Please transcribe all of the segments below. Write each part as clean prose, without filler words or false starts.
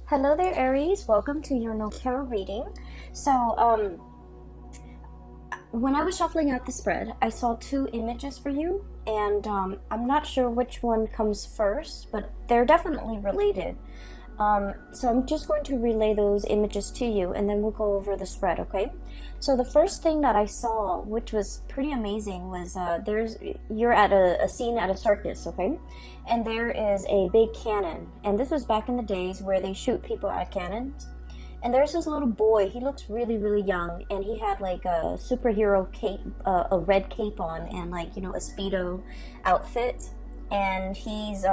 Hello there, Aries. Welcome to your no tarot reading. So, when I was shuffling out the spread, I saw two images for you, and I'm not sure which one comes first, but they're definitely related. So I'm just going to relay those images to you, and then we'll go over the spread, okay? So the first thing that I saw, which was pretty amazing, was you're at a scene at a circus, okay? And there is a big cannon, and this was back in the days where they shoot people at cannons. And there's this little boy. He looks really, really young, and he had like a superhero cape, a red cape on, and like a Speedo outfit, and he's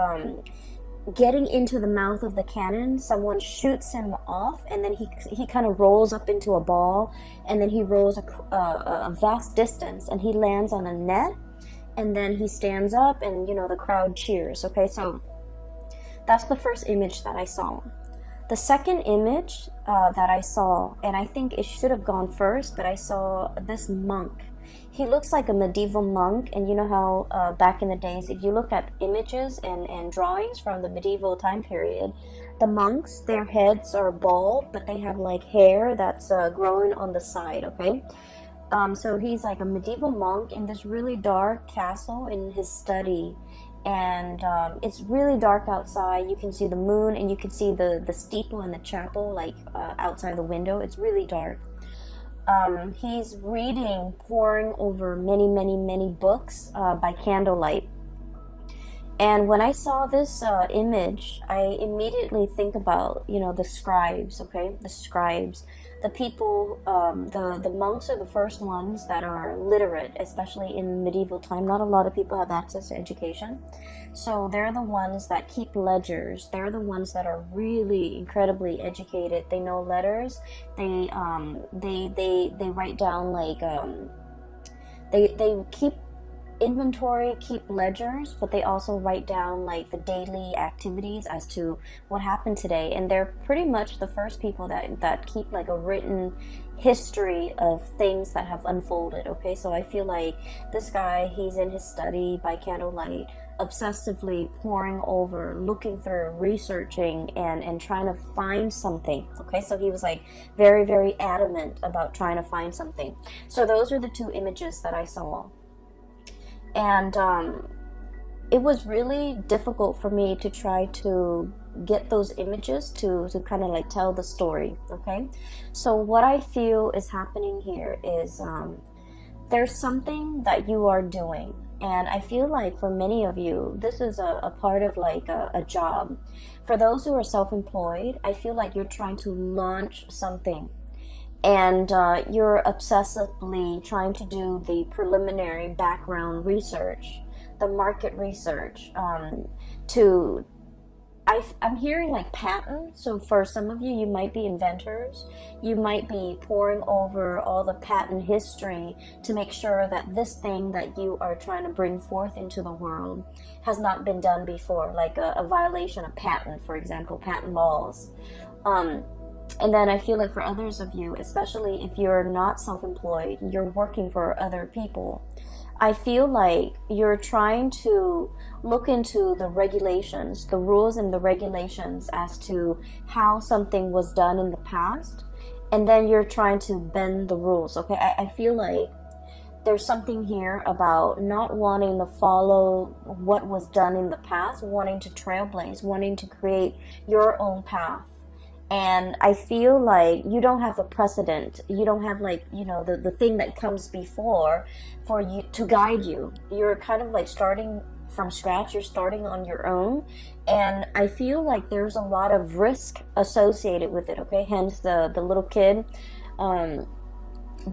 getting into the mouth of the cannon. Someone shoots him off, and then he kind of rolls up into a ball, and then he rolls a vast distance, and he lands on a net, and then he stands up, and the crowd cheers. Okay, so that's the first image that I saw. The second image that I saw, and I think it should have gone first, but I saw this monk. He looks like a medieval monk, and you know how back in the days, if you look at images and drawings from the medieval time period, the monks, their heads are bald, but they have like hair that's growing on the side, okay? So he's like a medieval monk in this really dark castle in his study, and it's really dark outside. You can see the moon, and you can see the steeple and the chapel like outside the window. It's really dark. He's reading, poring over many, many, many books by candlelight. And when I saw this image, I immediately think about, the scribes, okay? The scribes. The people, the monks are the first ones that are literate, especially in medieval time. Not a lot of people have access to education. So they're the ones that keep ledgers. They're the ones that are really incredibly educated. They know letters. They write down like, they keep inventory, keep ledgers, but they also write down like the daily activities as to what happened today. And they're pretty much the first people that keep like a written history of things that have unfolded. Okay, so I feel like this guy, he's in his study by candlelight, obsessively poring over, looking through, researching, and trying to find something. Okay, so he was like very, very adamant about trying to find something. So those are the two images that I saw. And it was really difficult for me to try to get those images to kind of like tell the story, okay? So what I feel is happening here is there's something that you are doing. And I feel like for many of you, this is a part of like a job. For those who are self-employed, I feel like you're trying to launch something. And you're obsessively trying to do the preliminary background research, the market research. I'm hearing like patent. So for some of you, you might be inventors. You might be poring over all the patent history to make sure that this thing that you are trying to bring forth into the world has not been done before, like a violation of patent, for example, patent laws. And then I feel like for others of you, especially if you're not self-employed, you're working for other people, I feel like you're trying to look into the regulations, the rules and the regulations as to how something was done in the past, and then you're trying to bend the rules, okay? I feel like there's something here about not wanting to follow what was done in the past, wanting to trailblaze, wanting to create your own path. And I feel like you don't have a precedent. You don't have like, the thing that comes before for you to guide you. You're kind of like starting from scratch. You're starting on your own. And I feel like there's a lot of risk associated with it, okay? Hence the little kid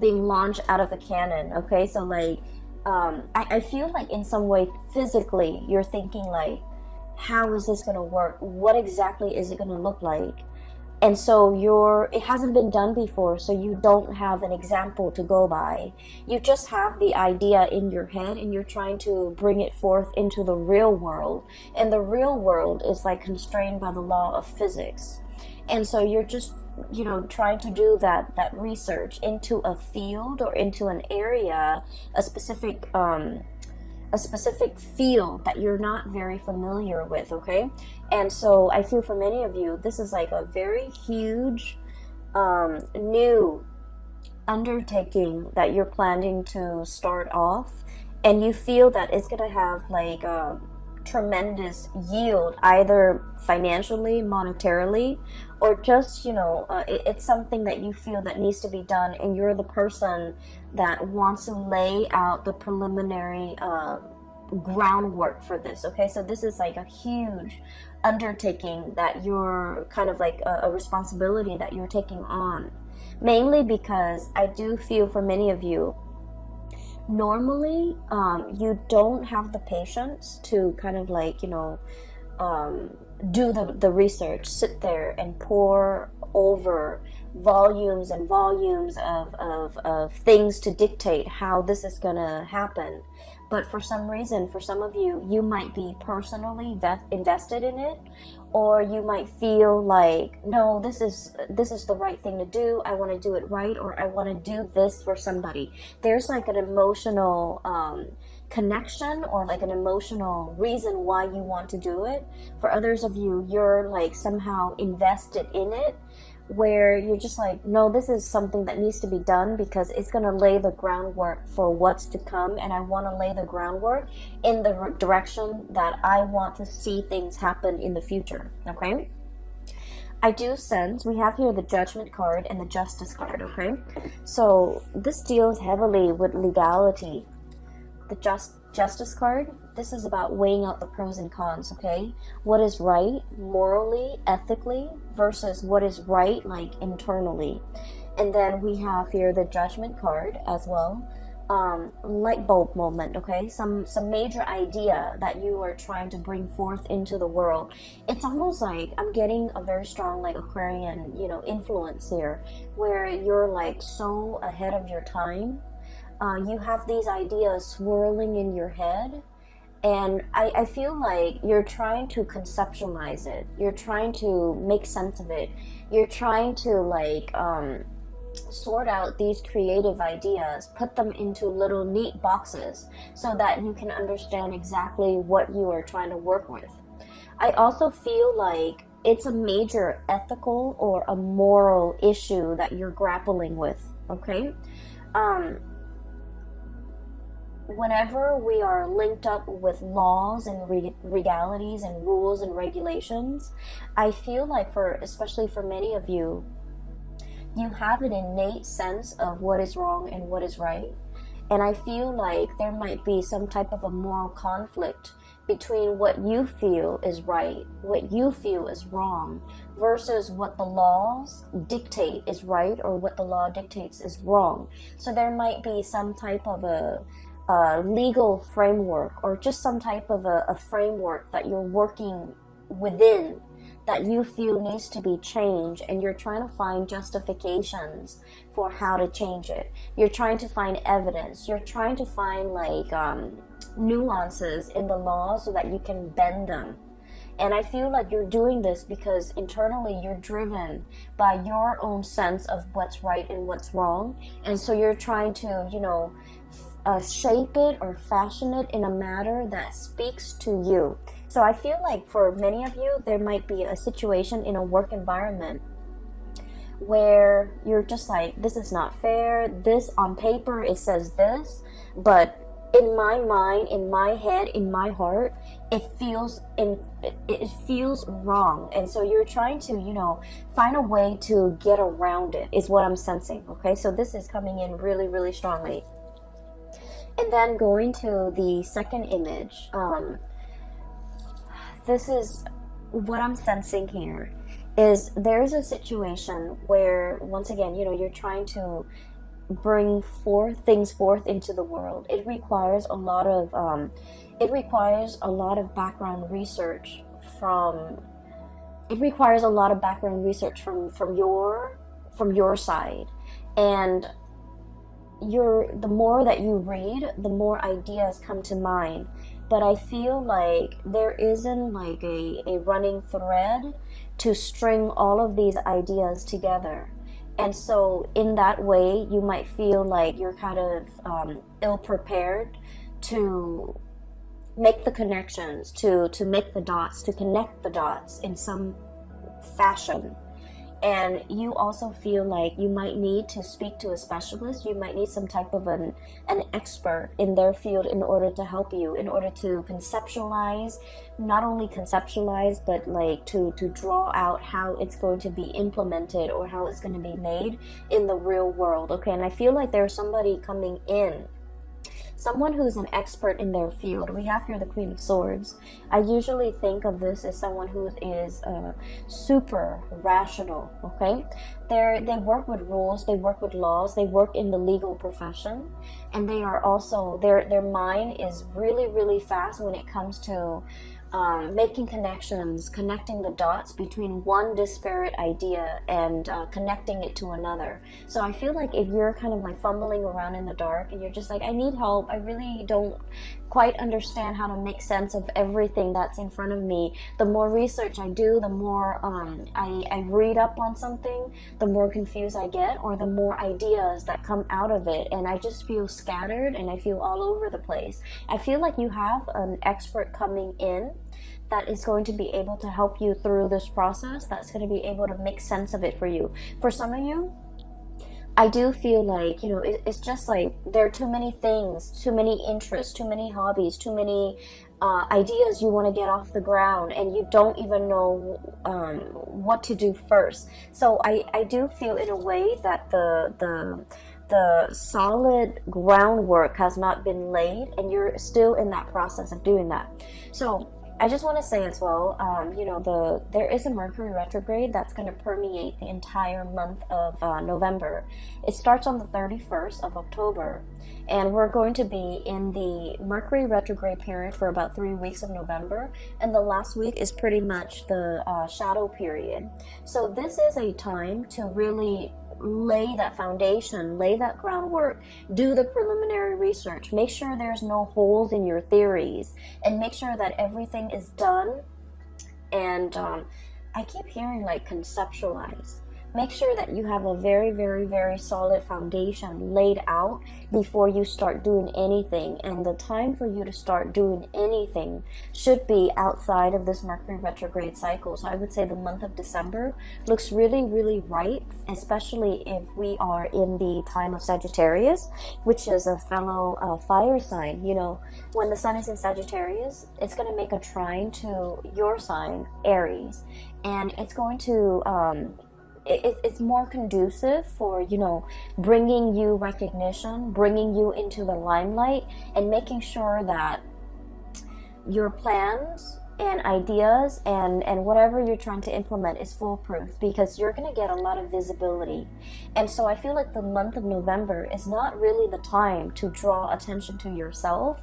being launched out of the cannon, okay? So like, I feel like in some way physically you're thinking like, how is this going to work? What exactly is it going to look like? And so it hasn't been done before, so you don't have an example to go by. You just have the idea in your head, and you're trying to bring it forth into the real world. And the real world is like constrained by the law of physics. And so you're just, trying to do that research into a field or into an area, a specific a specific field that you're not very familiar with, okay? And so I feel for many of you, this is like a very huge new undertaking that you're planning to start off, and you feel that it's gonna have like a tremendous yield, either financially, monetarily, or just, you know, it's something that you feel that needs to be done, and you're the person that wants to lay out the preliminary groundwork for this, okay? So this is like a huge undertaking that you're kind of like a responsibility that you're taking on, mainly because I do feel for many of you, normally you don't have the patience to kind of like, you know, do the research, sit there and pore over volumes and volumes of things to dictate how this is gonna happen. But for some reason, for some of you, you might be personally invested in it, or you might feel like, no, this is the right thing to do. I want to do it right, or I want to do this for somebody. There's like an emotional connection, or like an emotional reason why you want to do it. For others of you, you're like somehow invested in it, where you're just like, no, this is something that needs to be done because it's going to lay the groundwork for what's to come, and I want to lay the groundwork in the direction that I want to see things happen in the future, okay? I do sense we have here the Judgment card and the Justice card, okay? So this deals heavily with legality. The Justice card, this is about weighing out the pros and cons, okay? What is right morally, ethically, versus what is right like internally. And then we have here the Judgment card as well. Light bulb moment, okay? Some major idea that you are trying to bring forth into the world. It's almost like I'm getting a very strong like Aquarian, you know, influence here, where you're like so ahead of your time. You have these ideas swirling in your head, and I feel like you're trying to conceptualize it. You're trying to make sense of it. You're trying to like sort out these creative ideas, put them into little neat boxes so that you can understand exactly what you are trying to work with. I also feel like it's a major ethical or a moral issue that you're grappling with, okay? Whenever we are linked up with laws and legalities and rules and regulations, I feel like especially for many of you, you have an innate sense of what is wrong and what is right. And I feel like there might be some type of a moral conflict between what you feel is right, what you feel is wrong, versus what the laws dictate is right, or what the law dictates is wrong. So there might be some type of a legal framework, or just some type of a framework that you're working within that you feel needs to be changed, and you're trying to find justifications for how to change it. You're trying to find evidence. You're trying to find like nuances in the law so that you can bend them. And I feel like you're doing this because internally you're driven by your own sense of what's right and what's wrong. And so you're trying to, you know, shape it or fashion it in a manner that speaks to you. So I feel like for many of you, there might be a situation in a work environment where you're just like, this is not fair. This on paper, it says this, but in my mind, in my head, in my heart, it feels wrong. And so you're trying to, you know, find a way to get around it, is what I'm sensing. Okay, so this is coming in really, really strongly. And then going to the second image, this is what I'm sensing here, is there's a situation where, once again, you know, you're trying to bring things forth into the world. It requires a lot of background research from your side. And the more that you read, the more ideas come to mind. But I feel like there isn't like a running thread to string all of these ideas together. And so in that way, you might feel like you're kind of ill-prepared to make the connections, to make the dots, to connect the dots in some fashion. And you also feel like you might need to speak to a specialist. You might need some type of an expert in their field in order to help you, in order to conceptualize, not only conceptualize, but like to draw out how it's going to be implemented or how it's going to be made in the real world. Okay, and I feel like there's somebody coming in, someone who's an expert in their field. We have here the Queen of Swords. I usually think of this as someone who is super rational, okay? They work with rules, they work with laws, they work in the legal profession, and they are also, their mind is really, really fast when it comes to making connections, connecting the dots between one disparate idea and connecting it to another. So I feel like if you're kind of like fumbling around in the dark and you're just like, I need help, I really don't quite understand how to make sense of everything that's in front of me, the more research I do, the more I read up on something, the more confused I get, or the more ideas that come out of it, and I just feel scattered and I feel all over the place. I feel like you have an expert coming in that is going to be able to help you through this process, that's going to be able to make sense of it for you. For some of you, I do feel like, you know, it's just like there are too many things, too many interests, too many hobbies, too many ideas you want to get off the ground, and you don't even know what to do first. So I do feel in a way that the solid groundwork has not been laid, and you're still in that process of doing that. So I just want to say as well, you know, there is a Mercury retrograde that's going to permeate the entire month of November. It starts on the 31st of October, and we're going to be in the Mercury retrograde period for about 3 weeks of November, and the last week is pretty much the shadow period. So this is a time to really lay that foundation, lay that groundwork, do the preliminary research, make sure there's no holes in your theories, and make sure that everything is done. And I keep hearing like conceptualize. Make sure that you have a very, very, very solid foundation laid out before you start doing anything. And the time for you to start doing anything should be outside of this Mercury retrograde cycle. So I would say the month of December looks really, really right, especially if we are in the time of Sagittarius, which is a fellow fire sign. You know, when the sun is in Sagittarius, it's going to make a trine to your sign, Aries, and it's going to it's more conducive for, you know, bringing you recognition, bringing you into the limelight, and making sure that your plans and ideas and whatever you're trying to implement is foolproof, because you're going to get a lot of visibility. And so I feel like the month of November is not really the time to draw attention to yourself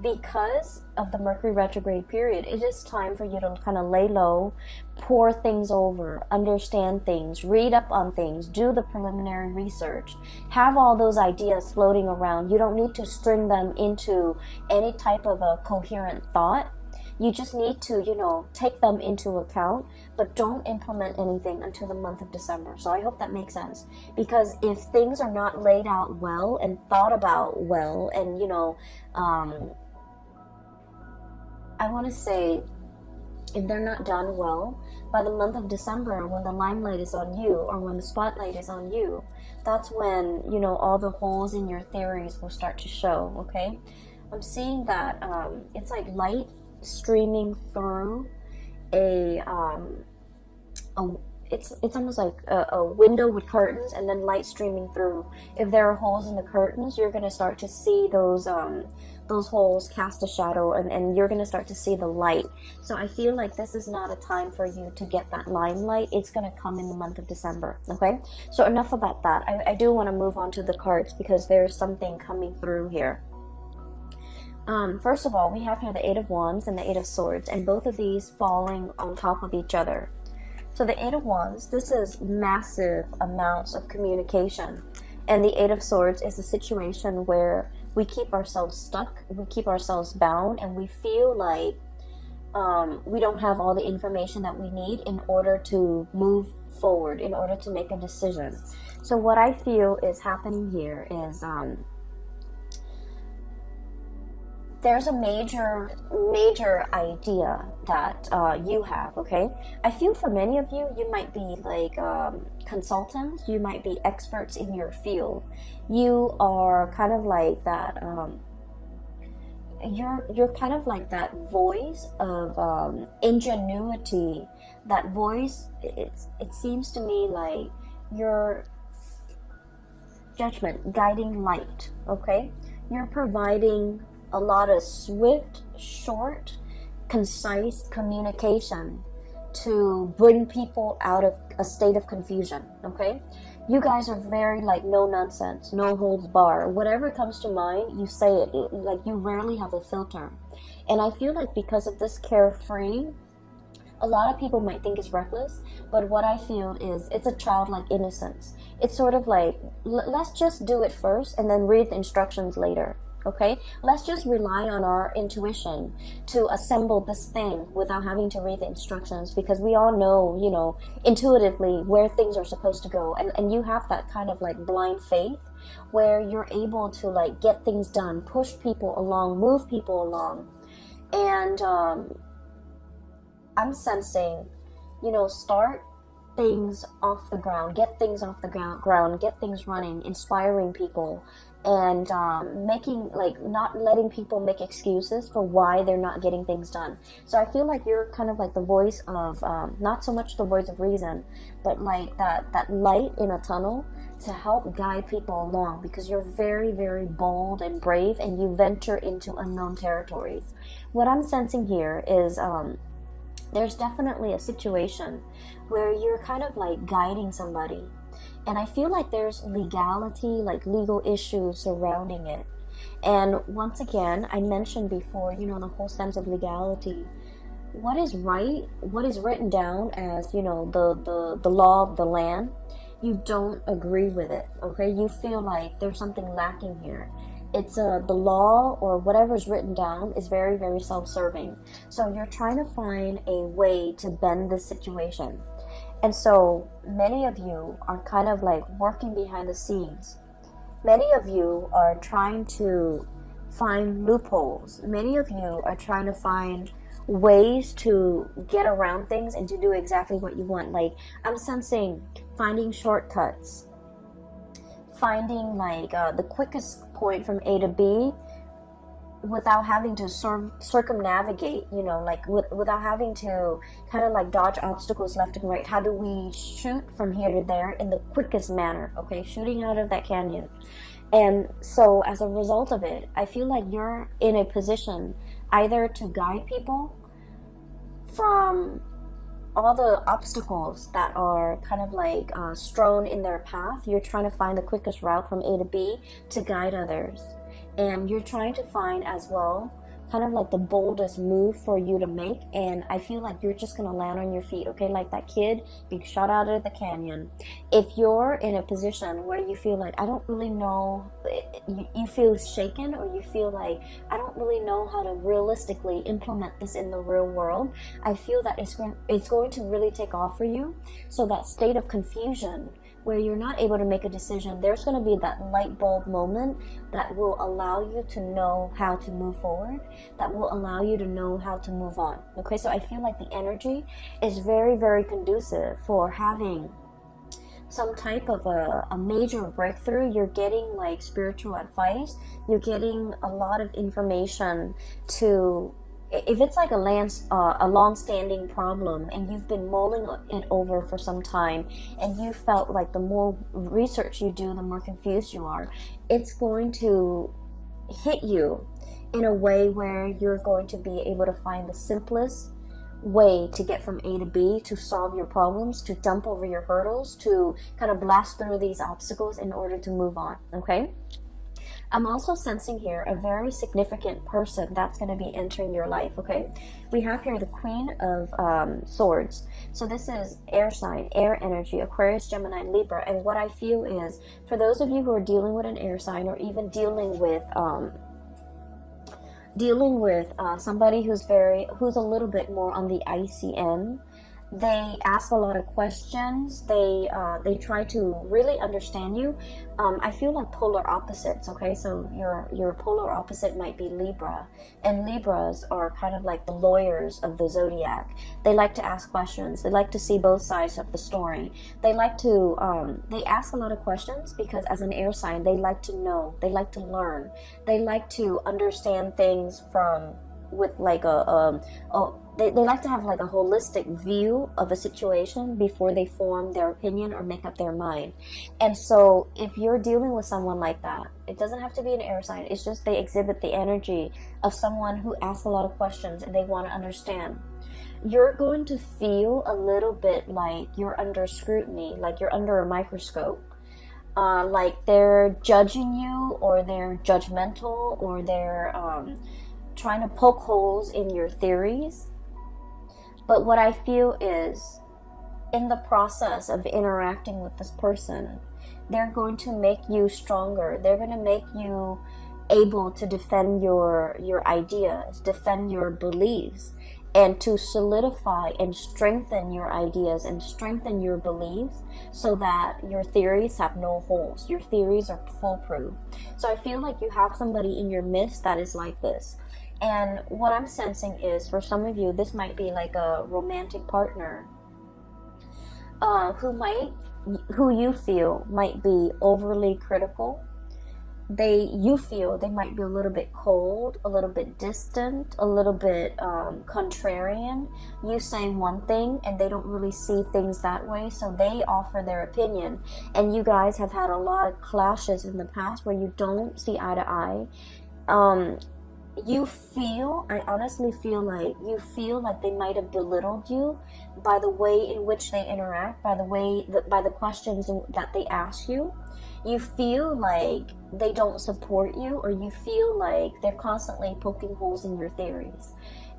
because of the Mercury retrograde period. It is time for you to kind of lay low, pour things over, understand things, read up on things, do the preliminary research, have all those ideas floating around. You don't need to string them into any type of a coherent thought. You just need to, you know, take them into account, but don't implement anything until the month of December. So I hope that makes sense, because if things are not laid out well and thought about well, and, you know, I want to say, if they're not done well, by the month of December, when the limelight is on you, or when the spotlight is on you, that's when, you know, all the holes in your theories will start to show, okay? I'm seeing that it's like light streaming through it's almost like a window with curtains, and then light streaming through. If there are holes in the curtains, you're going to start to see those holes cast a shadow, and you're going to start to see the light. So I feel like this is not a time for you to get that limelight. It's going to come in the month of December, okay? So enough about that. I do want to move on to the cards, because there's something coming through here. First of all, we have here the Eight of Wands and the Eight of Swords, and both of these falling on top of each other. So the Eight of Wands, this is massive amounts of communication. And the Eight of Swords is a situation where we keep ourselves stuck, we keep ourselves bound, and we feel like we don't have all the information that we need in order to move forward, in order to make a decision. So what I feel is happening here is there's a major idea that you have, okay? I feel for many of you, you might be like consultants, you might be experts in your field. You are kind of like that, you're kind of like that voice of ingenuity, that voice, it seems to me like your judgment, guiding light, okay? You're providing a lot of swift, short, concise communication to bring people out of a state of confusion, okay? You guys are very like no nonsense, no holds bar. Whatever comes to mind, you say it. Like you rarely have a filter. And I feel like because of this carefree, a lot of people might think it's reckless, but what I feel is it's a childlike innocence. It's sort of like, let's just do it first and then read the instructions later. Okay, let's just rely on our intuition to assemble this thing without having to read the instructions, because we all know, you know, intuitively where things are supposed to go. And you have that kind of like blind faith where you're able to like get things done, push people along, move people along. And I'm sensing, you know, start things off the ground, get things off the ground, get things running, inspiring people, and making like not letting people make excuses for why they're not getting things done. So I feel like you're kind of like the voice of not so much the voice of reason, but like that light in a tunnel to help guide people along, because you're very, very bold and brave and you venture into unknown territories. What I'm sensing here is there's definitely a situation where you're kind of like guiding somebody, and I feel like there's legality, like legal issues surrounding it. And once again, I mentioned before, you know, the whole sense of legality. What is right, what is written down as, you know, the law of the land, you don't agree with it, okay? You feel like there's something lacking here. It's the law or whatever's written down is very, very self-serving. So you're trying to find a way to bend this situation. And so many of you are kind of like working behind the scenes. Many of you are trying to find loopholes. Many of you are trying to find ways to get around things and to do exactly what you want. Like I'm sensing finding shortcuts, finding like the quickest point from A to B without having to circumnavigate, you know, like without having to kind of like dodge obstacles left and right. How do we shoot from here to there in the quickest manner, okay? Shooting out of that canyon. And so as a result of it, I feel like you're in a position either to guide people from all the obstacles that are kind of like strewn in their path. You're trying to find the quickest route from A to B to guide others. And you're trying to find as well kind of like the boldest move for you to make. And I feel like you're just going to land on your feet, okay? Like that kid being shot out of the canyon. If you're in a position where you feel like, I don't really know, you feel shaken, or you feel like, I don't really know how to realistically implement this in the real world, I feel that it's going to really take off for you. So that state of confusion where you're not able to make a decision, there's going to be that light bulb moment that will allow you to know how to move forward, that will allow you to know how to move on. Okay, so I feel like the energy is very, very conducive for having some type of a major breakthrough. You're getting like spiritual advice, you're getting a lot of information to, if it's like a long-standing problem and you've been mulling it over for some time, and you felt like the more research you do, the more confused you are, it's going to hit you in a way where you're going to be able to find the simplest way to get from A to B, to solve your problems, to jump over your hurdles, to kind of blast through these obstacles in order to move on, okay? I'm also sensing here a very significant person that's going to be entering your life, okay? We have here the Queen of Swords. So this is air sign, air energy, Aquarius, Gemini, Libra. And what I feel is, for those of you who are dealing with an air sign, or even dealing with somebody who's a little bit more on the icy end, They ask a lot of questions. They try to really understand you. I feel like polar opposites. Okay, so your polar opposite might be Libra, and Libras are kind of like the lawyers of the zodiac. They like to ask questions. They like to see both sides of the story. They like to they ask a lot of questions because as an air sign, they like to know. They like to learn. They like to understand things from with like they like to have like a holistic view of a situation before they form their opinion or make up their mind. And so if you're dealing with someone like that, it doesn't have to be an air sign. It's just they exhibit the energy of someone who asks a lot of questions and they want to understand. You're going to feel a little bit like you're under scrutiny, like you're under a microscope. Like they're judging you, or they're judgmental, or they're trying to poke holes in your theories. But what I feel is, in the process of interacting with this person, they're going to make you stronger. They're going to make you able to defend your ideas, defend your beliefs, and to solidify and strengthen your ideas and strengthen your beliefs so that your theories have no holes. Your theories are foolproof. So I feel like you have somebody in your midst that is like this. And what I'm sensing is, for some of you, this might be like a romantic partner who you feel might be overly critical. You feel they might be a little bit cold, a little bit distant, a little bit contrarian. You say one thing and they don't really see things that way, so they offer their opinion. And you guys have had a lot of clashes in the past where you don't see eye to eye. I honestly feel like they might have belittled you by the way in which they interact, by the questions that they ask you. You feel like they don't support you, or you feel like they're constantly poking holes in your theories.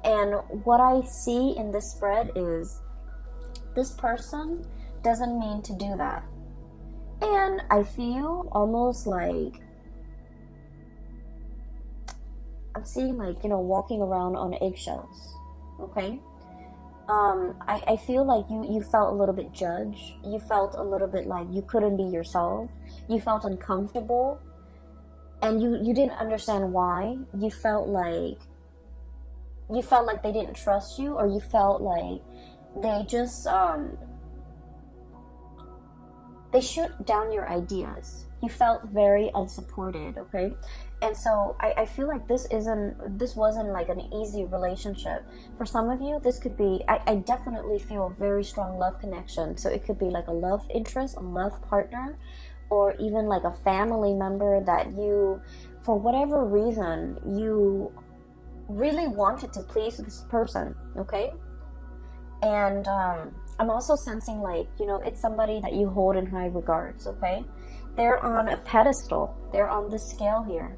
And what I see in this spread is this person doesn't mean to do that. And I feel almost like I'm seeing like, walking around on eggshells, okay? I feel like you felt a little bit judged. You felt a little bit like you couldn't be yourself. You felt uncomfortable. And you didn't understand why. You felt like they didn't trust you, or you felt like they just, they shoot down your ideas. You felt very unsupported, okay? And so I feel like this wasn't like an easy relationship. For some of you, this could be, I definitely feel a very strong love connection. So it could be like a love interest, a love partner, or even like a family member that you, for whatever reason, you really wanted to please this person, okay? And I'm also sensing like, it's somebody that you hold in high regards, okay? They're on a pedestal. They're on the scale here.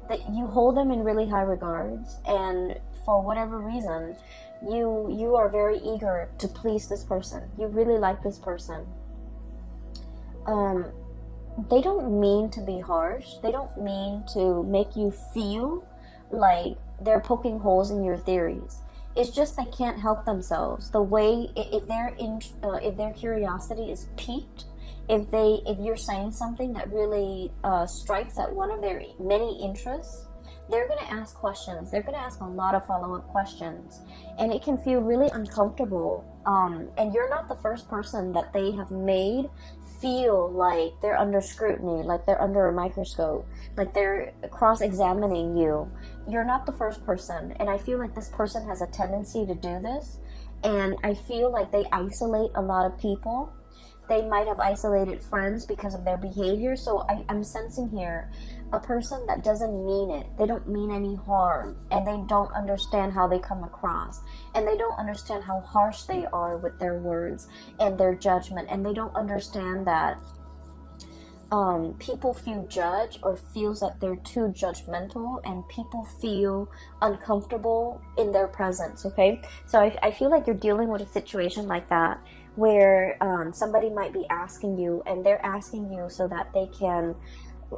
That you hold them in really high regards, and for whatever reason, you are very eager to please this person. You really like this person. They don't mean to be harsh. They don't mean to make you feel like they're poking holes in your theories. It's just they can't help themselves. The way if their curiosity is piqued, if you're saying something that really strikes at one of their many interests, they're going to ask questions. They're going to ask a lot of follow-up questions, and it can feel really uncomfortable. And you're not the first person that they have made feel like they're under scrutiny, like they're under a microscope, like they're cross-examining you. You're not the first person, and I feel like this person has a tendency to do this, and I feel like they isolate a lot of people. They might have isolated friends because of their behavior. So I'm sensing here a person that doesn't mean it. They don't mean any harm, and they don't understand how they come across, and they don't understand how harsh they are with their words and their judgment, and they don't understand that people feel judged or feels that they're too judgmental, and people feel uncomfortable in their presence, okay? So I feel like you're dealing with a situation like that, where somebody might be asking you, and they're asking you so that they can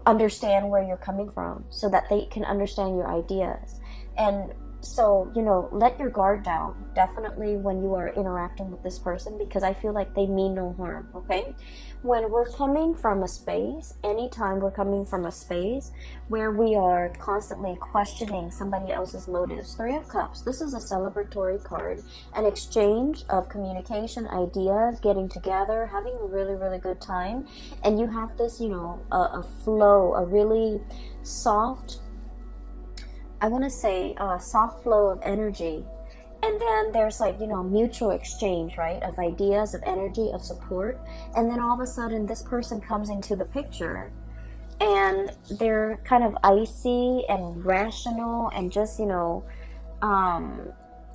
understand where you're coming from, so that they can understand your ideas. And So, you know, let your guard down, definitely, when you are interacting with this person, because I feel like they mean no harm, okay? When we're coming from a space, anytime we're coming from a space where we are constantly questioning somebody else's motives, Three of Cups, this is a celebratory card, an exchange of communication, ideas, getting together, having a really, really good time, and you have this, you know, a flow, a really soft, I want to say a soft flow of energy. And then there's like, you know, mutual exchange, right? Of ideas, of energy, of support. And then all of a sudden this person comes into the picture and they're kind of icy and rational and just, you know,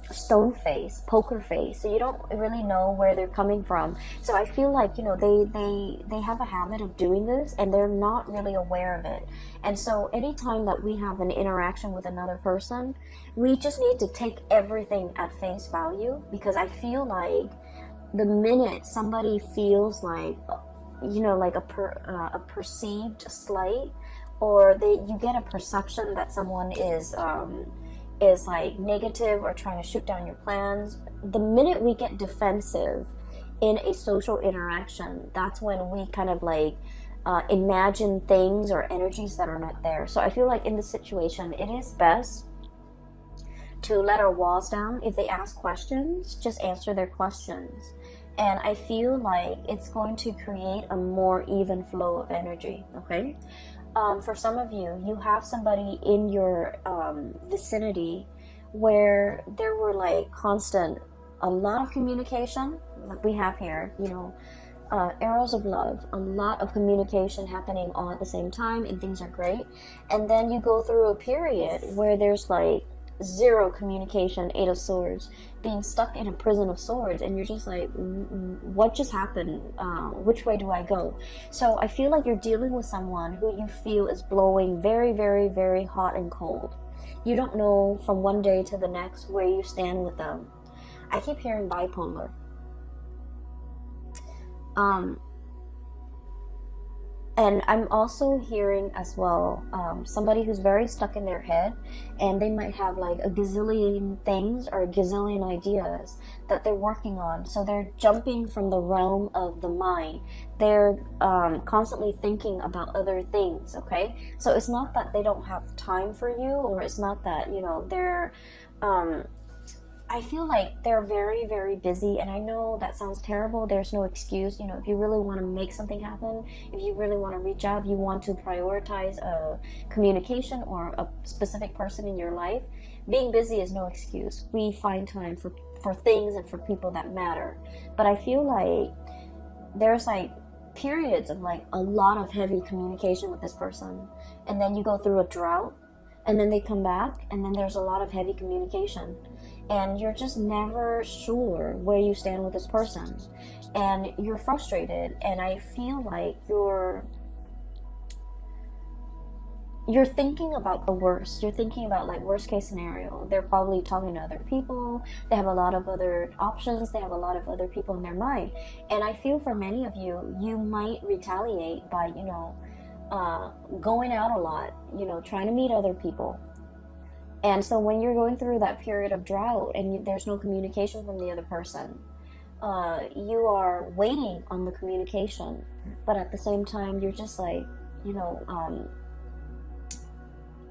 stone face, poker face, so you don't really know where they're coming from. So I feel like, you know, they have a habit of doing this and they're not really aware of it. And so anytime that we have an interaction with another person, we just need to take everything at face value, because I feel like the minute somebody feels like, you know, like a perceived slight, or you get a perception that someone is like negative or trying to shoot down your plans, the minute we get defensive in a social interaction, that's when we kind of like imagine things or energies that are not there. So I feel like in this situation, it is best to let our walls down. If they ask questions, just answer their questions. And I feel like it's going to create a more even flow of energy, okay? For some of you, you have somebody in your vicinity where there were like a lot of communication, like we have here, you know, arrows of love, a lot of communication happening all at the same time, and things are great. And then you go through a period where there's like zero communication, Eight of Swords, being stuck in a prison of swords, and you're just like, what just happened? Which way do I go? So I feel like you're dealing with someone who you feel is blowing very, very, very hot and cold. You don't know from one day to the next where you stand with them. I keep hearing bipolar. And I'm also hearing as well somebody who's very stuck in their head, and they might have like a gazillion things or a gazillion ideas that they're working on. So they're jumping from the realm of the mind. They're constantly thinking about other things, okay? So it's not that they don't have time for you, or it's not that, you know, they're... I feel like they're very, very busy, and I know that sounds terrible. There's no excuse. You know, if you really want to make something happen, if you really want to reach out, you want to prioritize a communication or a specific person in your life, being busy is no excuse. We find time for things and for people that matter. But I feel like there's like periods of like a lot of heavy communication with this person, and then you go through a drought, and then they come back, and then there's a lot of heavy communication. And you're just never sure where you stand with this person, and you're frustrated, and I feel like you're thinking about the worst. You're thinking about like worst case scenario. They're probably talking to other people. They have a lot of other options. They have a lot of other people in their mind. And I feel for many of you, you might retaliate by, you know, going out a lot, you know, trying to meet other people. And so when you're going through that period of drought and there's no communication from the other person, you are waiting on the communication, but at the same time, you're just like, you know,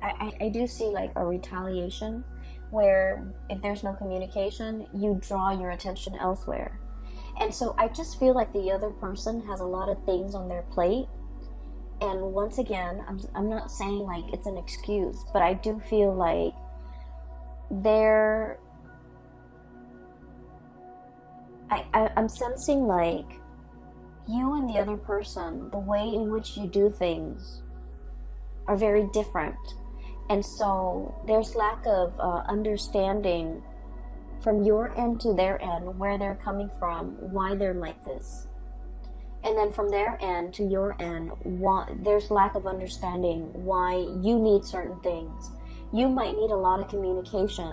I do see like a retaliation where if there's no communication, you draw your attention elsewhere. And so I just feel like the other person has a lot of things on their plate. And once again, I'm not saying like it's an excuse, but I do feel like I'm sensing like you and the other person, the way in which you do things are very different. And so there's lack of understanding from your end to their end, where they're coming from, why they're like this. And then from their end to your end, there's lack of understanding why you need certain things. You might need a lot of communication,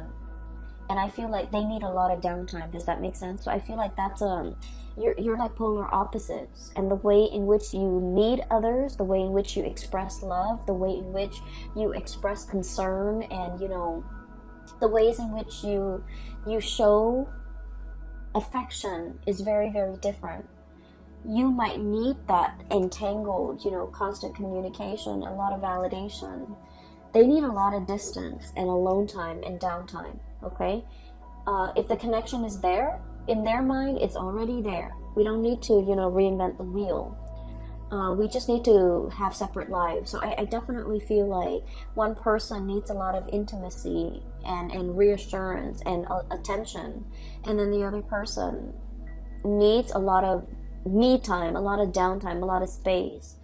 and I feel like they need a lot of downtime. Does that make sense? So I feel like that's you're like polar opposites, and the way in which you need others, the way in which you express love, the way in which you express concern, and you know, The ways in which you show affection is very, very different. You might need that entangled, constant communication, a lot of validation. They need a lot of distance and alone time and downtime, okay? If the connection is there, in their mind, it's already there. We don't need to, reinvent the wheel. We just need to have separate lives. So I definitely feel like one person needs a lot of intimacy and reassurance and attention, and then the other person needs a lot of me time, a lot of downtime, a lot of space.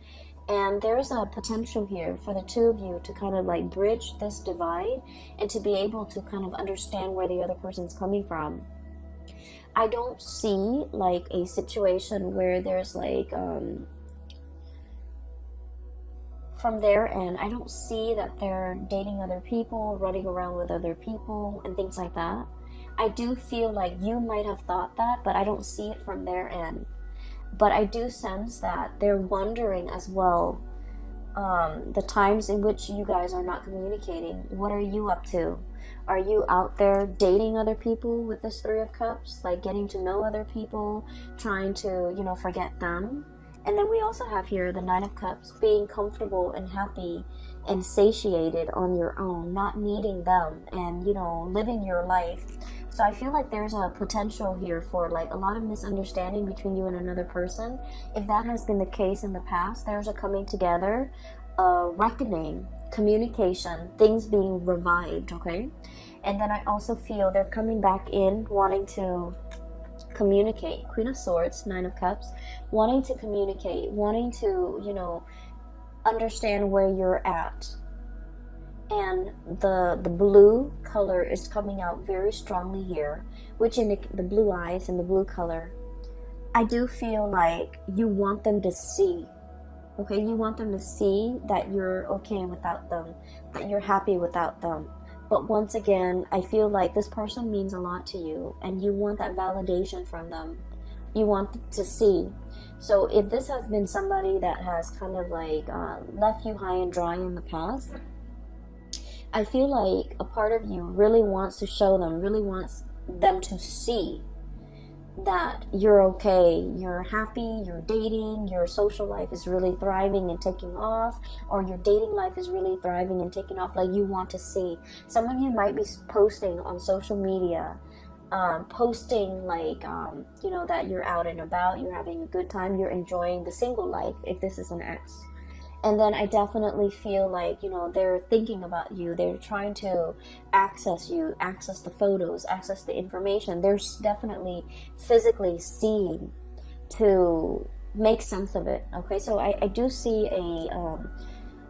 And there's a potential here for the two of you to kind of like bridge this divide and to be able to kind of understand where the other person's coming from. I don't see like a situation where there's like from their end, I don't see that they're dating other people, running around with other people and things like that. I do feel like you might have thought that, but I don't see it from their end. But I do sense that they're wondering as well, the times in which you guys are not communicating. What are you up to? Are you out there dating other people with this Three of Cups? Like getting to know other people, trying to, forget them? And then we also have here the Nine of Cups, being comfortable and happy and satiated on your own, not needing them and, living your life. So I feel like there's a potential here for like a lot of misunderstanding between you and another person. If that has been the case in the past, there's a coming together, reckoning, communication, things being revived, okay? And then I also feel they're coming back in, wanting to communicate. Queen of Swords, Nine of Cups, wanting to communicate, wanting to, understand where you're at. And the blue color is coming out very strongly here, which in the blue eyes and the blue color, I do feel like you want them to see, okay? You want them to see that you're okay without them, that you're happy without them. But once again, I feel like this person means a lot to you, and you want that validation from them. You want to see. So if this has been somebody that has kind of like left you high and dry in the past, I feel like a part of you really wants to show them, really wants them to see that you're okay, you're happy, you're dating, your social life is really thriving and taking off, or your dating life is really thriving and taking off. Like, you want to see. Some of you might be posting on social media, posting like, that you're out and about, you're having a good time, you're enjoying the single life, if this is an ex. And then I definitely feel like, they're thinking about you. They're trying to access you, access the photos, access the information. They're definitely physically seeing to make sense of it. Okay, so I do see a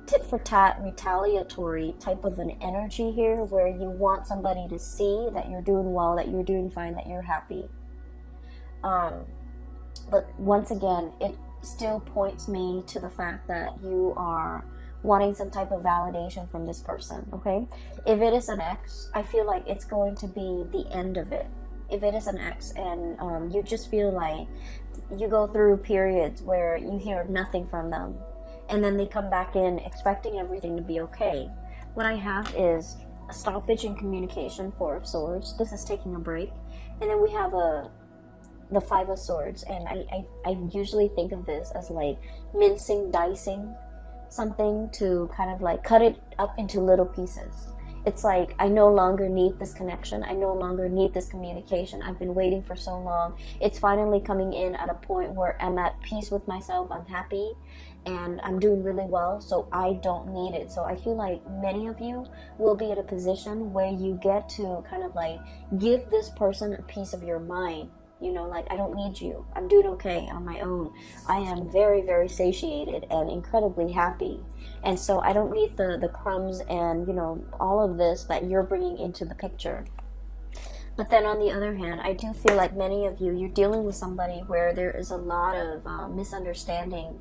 tit for tat retaliatory type of an energy here, where you want somebody to see that you're doing well, that you're doing fine, that you're happy. But once again, it still points me to the fact that you are wanting some type of validation from this person, okay? If it is an ex, I feel like it's going to be the end of it. If it is an ex and you just feel like you go through periods where you hear nothing from them, and then they come back in expecting everything to be okay. What I have is a stoppage in communication, Four of Swords. This is taking a break. And then we have the Five of Swords, and I usually think of this as like mincing, dicing something to kind of like cut it up into little pieces. It's like, I no longer need this connection, I no longer need this communication. I've been waiting for so long. It's finally coming in at a point where I'm at peace with myself, I'm happy, and I'm doing really well, so I don't need it. So I feel like many of you will be at a position where you get to kind of like give this person a piece of your mind. Like, I don't need you. I'm doing okay on my own. I am very, very satiated and incredibly happy. And so I don't need the crumbs and, all of this that you're bringing into the picture. But then on the other hand, I do feel like many of you, you're dealing with somebody where there is a lot of misunderstanding.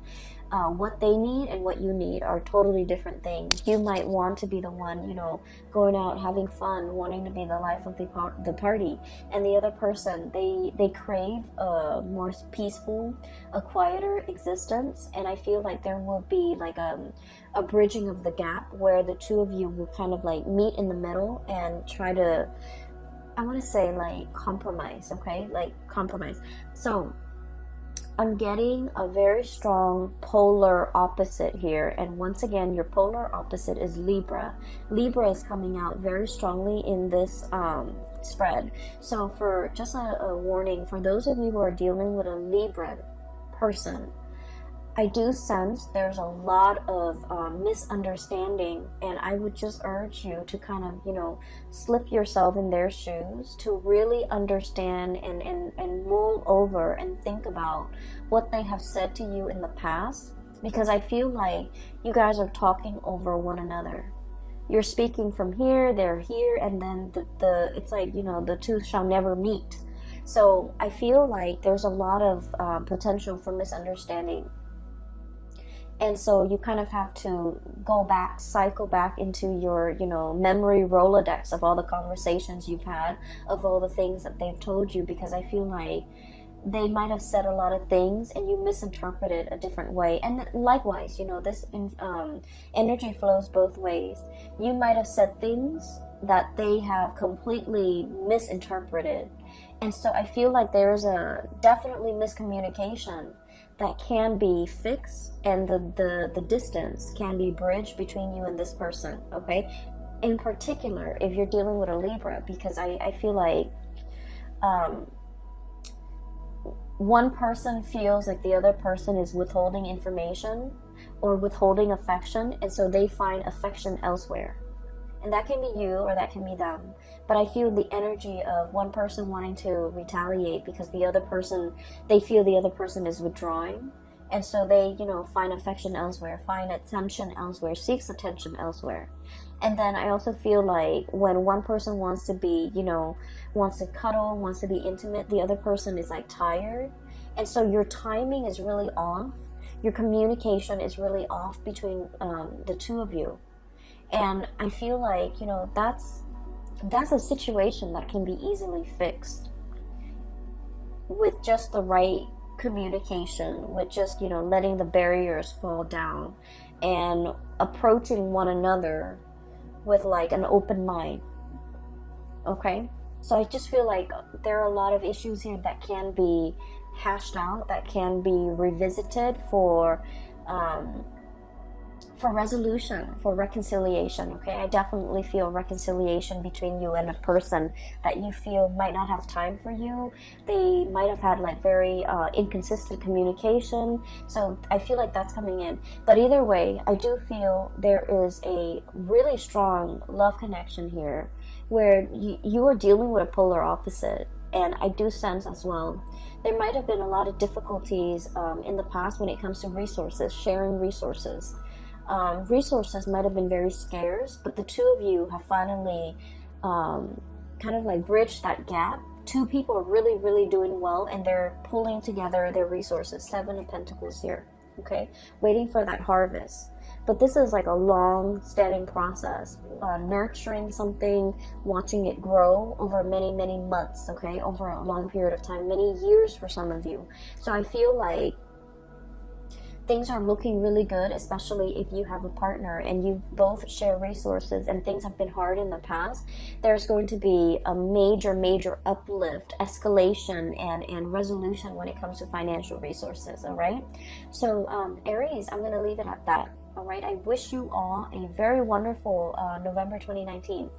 What they need and what you need are totally different things. You might want to be the one, you know, going out, having fun, wanting to be the life of the party. And the other person, they crave a more peaceful, a quieter existence. And I feel like there will be like a bridging of the gap where the two of you will kind of like meet in the middle and try to, I want to say like compromise, okay? Like compromise. So I'm getting a very strong polar opposite here. And once again, your polar opposite is Libra. Libra is coming out very strongly in this spread. So for just a warning, for those of you who are dealing with a Libra person, I do sense there's a lot of misunderstanding, and I would just urge you to kind of, you know, slip yourself in their shoes to really understand and mull over and think about what they have said to you in the past, because I feel like you guys are talking over one another. You're speaking from here, they're here, and then the it's like, you know, the two shall never meet. So I feel like there's a lot of potential for misunderstanding. And so you kind of have to go back, cycle back into your, you know, memory Rolodex of all the conversations you've had, of all the things that they've told you, because I feel like they might have said a lot of things and you misinterpreted a different way. And likewise, you know, this energy flows both ways. You might have said things that they have completely misinterpreted. And so I feel like there's a definitely miscommunication that can be fixed, and the distance can be bridged between you and this person, okay? In particular, if you're dealing with a Libra, because I feel like one person feels like the other person is withholding information or withholding affection, and so they find affection elsewhere. And that can be you or that can be them. But I feel the energy of one person wanting to retaliate because the other person, they feel the other person is withdrawing. And so they, you know, find affection elsewhere, find attention elsewhere, seeks attention elsewhere. And then I also feel like when one person wants to be, you know, wants to cuddle, wants to be intimate, the other person is like tired. And so your timing is really off. Your communication is really off between the two of you. And I feel like, you know, that's a situation that can be easily fixed with just the right communication, with just, you know, letting the barriers fall down and approaching one another with like an open mind. Okay? So I just feel like there are a lot of issues here that can be hashed out, that can be revisited for resolution, for reconciliation, okay? I definitely feel reconciliation between you and a person that you feel might not have time for you. They might have had like very inconsistent communication. So I feel like that's coming in. But either way, I do feel there is a really strong love connection here where you are dealing with a polar opposite. And I do sense as well, there might have been a lot of difficulties in the past when it comes to resources, sharing resources. Resources might have been very scarce, but the two of you have finally kind of like bridged that gap. Two people are really, really doing well, and they're pulling together their resources. 7 of Pentacles here, okay? Waiting for that harvest. But this is like a long-standing process. Nurturing something, watching it grow over many, many months, okay? Over a long period of time, many years for some of you. So I feel like things are looking really good, especially if you have a partner and you both share resources and things have been hard in the past. There's going to be a major uplift, escalation, and resolution when it comes to financial resources, all right? So Aries, I'm going to leave it at that. All right, I wish you all a very wonderful November 2019.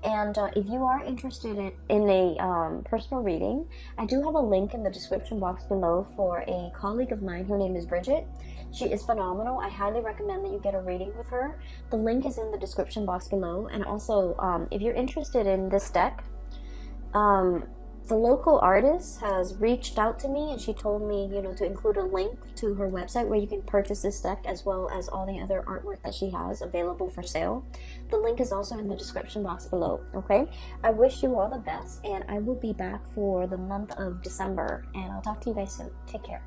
And if you are interested in a personal reading, I do have a link in the description box below for a colleague of mine. Her name is Bridget. She is phenomenal. I highly recommend that you get a reading with her. The link is in the description box below. And also, if you're interested in this deck, the local artist has reached out to me, and she told me, you know, to include a link to her website where you can purchase this deck as well as all the other artwork that she has available for sale. The link is also in the description box below. Okay, I wish you all the best, and I will be back for the month of December, and I'll talk to you guys soon. Take care.